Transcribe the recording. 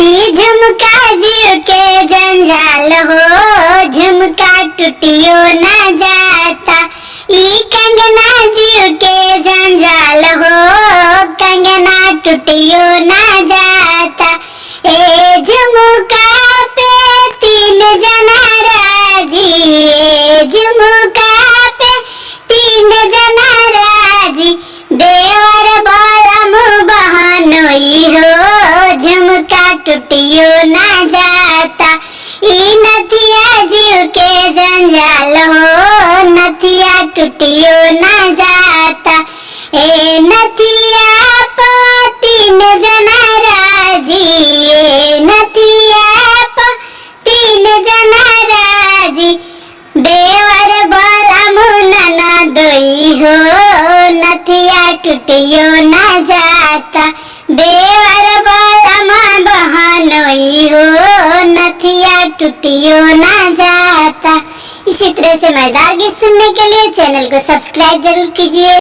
ई झुमका जीव के जंजाल हो, झुमका टूटियो ना जाता। ई कंगना जीव के जंजाल हो, कंगना टूटियो ना जाता। ए झुमका पे तीन जना राजी, ए झुमका पे तीन जना राजी। देवर बलम बहनोई हो, झुमका टूटियो ना जाता। ई नथिया जीव के जंजाल हो, नथिया टूटियो ना जाता। ए नथिया प तीन जना राजी, ए नथिया प तीन जना राजी। देवर बलम ननदोई हो, नथिया टूटियो ना जाता। देवर बलम बहनोई हो, नथिया टूटियो ना जाता। इसी तरह से मजेदार गीत सुनने के लिए चैनल को सब्सक्राइब जरूर कीजिए।